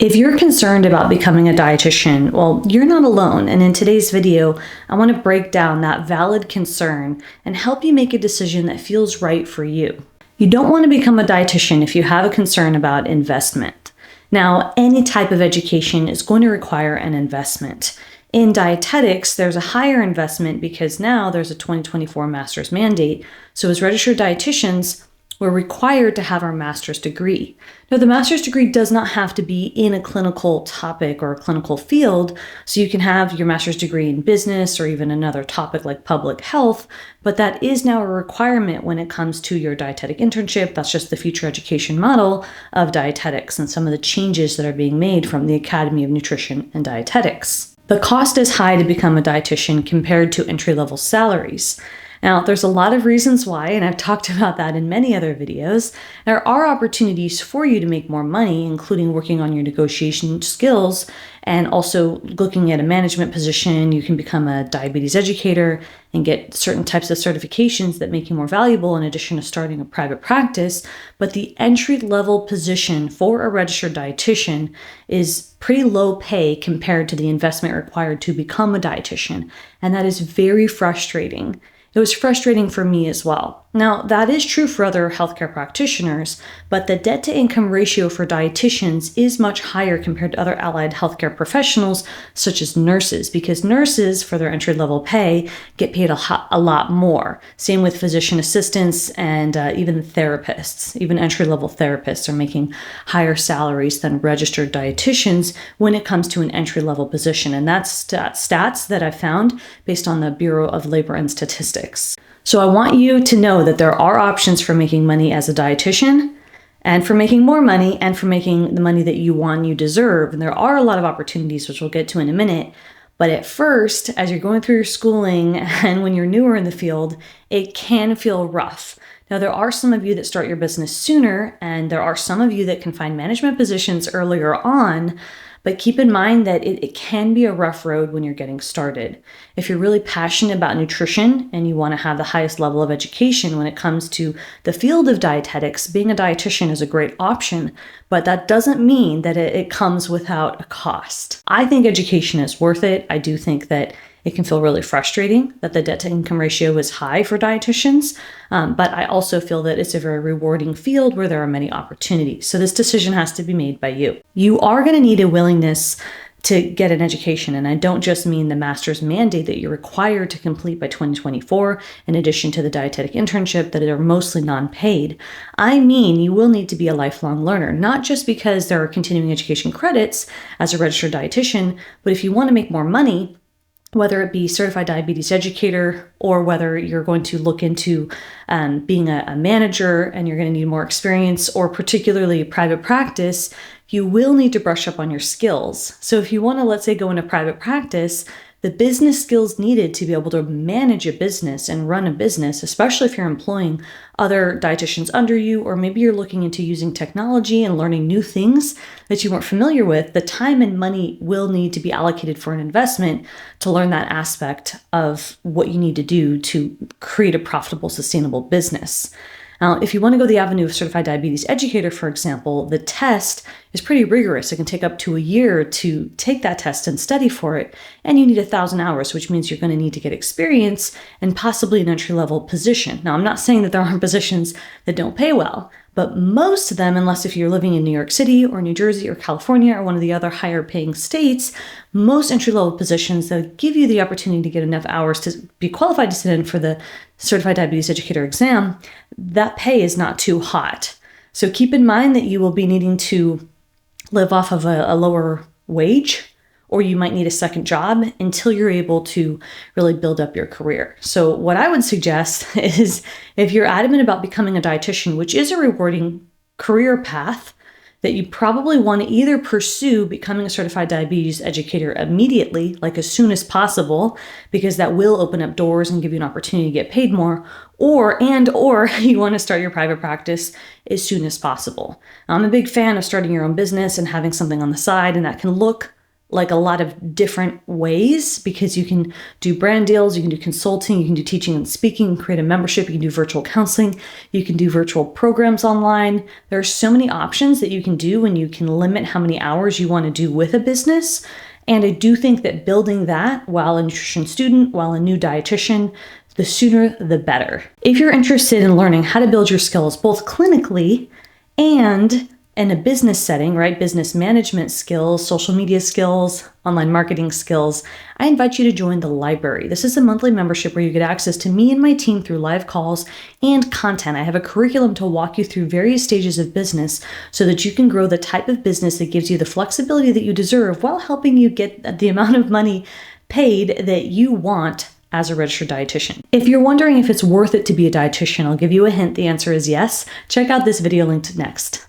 If you're concerned about becoming a dietitian, well, you're not alone. And in today's video, I want to break down that valid concern and help you make a decision that feels right for you. You don't want to become a dietitian if you have a concern about investment. Now, any type of education is going to require an investment. In dietetics, there's a higher investment because now there's a 2024 master's mandate. So as registered dietitians, we're required to have our master's degree. Now, the master's degree does not have to be in a clinical topic or a clinical field, so you can have your master's degree in business or even another topic like public health, but that is now a requirement when it comes to your dietetic internship. That's just the future education model of dietetics and some of the changes that are being made from the Academy of Nutrition and Dietetics. The cost is high to become a dietitian compared to entry-level salaries. Now, there's a lot of reasons why, and I've talked about that in many other videos. There are opportunities for you to make more money, including working on your negotiation skills and also looking at a management position. You can become a diabetes educator and get certain types of certifications that make you more valuable in addition to starting a private practice. But the entry-level position for a registered dietitian is pretty low pay compared to the investment required to become a dietitian, and that is very frustrating. It was frustrating for me as well. Now, that is true for other healthcare practitioners, but the debt-to-income ratio for dietitians is much higher compared to other allied healthcare professionals, such as nurses, because nurses, for their entry-level pay, get paid a lot more. Same with physician assistants and even therapists. Even entry-level therapists are making higher salaries than registered dietitians when it comes to an entry-level position. And that's stats that I found based on the Bureau of Labor and Statistics. So I want you to know that there are options for making money as a dietitian and for making more money and for making the money that you want and you deserve. And there are a lot of opportunities, which we'll get to in a minute. But at first, as you're going through your schooling and when you're newer in the field, it can feel rough. Now, there are some of you that start your business sooner, and there are some of you that can find management positions earlier on. But keep in mind that it can be a rough road when you're getting started. If you're really passionate about nutrition and you want to have the highest level of education when it comes to the field of dietetics, being a dietitian is a great option, but that doesn't mean that it comes without a cost. I think education is worth it. I do think that it can feel really frustrating that the debt-to-income ratio is high for dietitians, but I also feel that it's a very rewarding field where there are many opportunities. So this decision has to be made by you. You are going to need a willingness to get an education, and I don't just mean the master's mandate that you're required to complete by 2024, in addition to the dietetic internship that are mostly non-paid. I mean, you will need to be a lifelong learner, not just because there are continuing education credits as a registered dietitian, but if you want to make more money, whether it be certified diabetes educator or whether you're going to look into being a manager and you're going to need more experience, or particularly private practice, you will need to brush up on your skills. So if you want to, let's say, go into private practice, the business skills needed to be able to manage a business and run a business, especially if you're employing other dietitians under you, or maybe you're looking into using technology and learning new things that you weren't familiar with, the time and money will need to be allocated for an investment to learn that aspect of what you need to do to create a profitable, sustainable business. Now, if you want to go the avenue of certified diabetes educator, for example, the test is pretty rigorous. It can take up to a year to take that test and study for it, and you need 1,000 hours, which means you're going to need to get experience and possibly an entry-level position. Now, I'm not saying that there aren't positions that don't pay well, but most of them, unless if you're living in New York City or New Jersey or California or one of the other higher paying states, most entry-level positions that give you the opportunity to get enough hours to be qualified to sit in for the certified diabetes educator exam, that pay is not too hot. So keep in mind that you will be needing to live off of a lower wage, or you might need a second job until you're able to really build up your career. So what I would suggest is, if you're adamant about becoming a dietitian, which is a rewarding career path, that you probably want to either pursue becoming a certified diabetes educator immediately, like as soon as possible, because that will open up doors and give you an opportunity to get paid more, or you want to start your private practice as soon as possible. I'm a big fan of starting your own business and having something on the side, and that can look like a lot of different ways, because you can do brand deals, you can do consulting, you can do teaching and speaking, you can create a membership, you can do virtual counseling, you can do virtual programs online. There are so many options that you can do when you can limit how many hours you want to do with a business. And I do think that building that while a nutrition student, while a new dietitian, the sooner the better. If you're interested in learning how to build your skills both clinically and in a business setting, right? Business management skills, social media skills, online marketing skills, I invite you to join the library. This is a monthly membership where you get access to me and my team through live calls and content. I have a curriculum to walk you through various stages of business so that you can grow the type of business that gives you the flexibility that you deserve while helping you get the amount of money paid that you want as a registered dietitian. If you're wondering if it's worth it to be a dietitian, I'll give you a hint. The answer is yes. Check out this video linked next.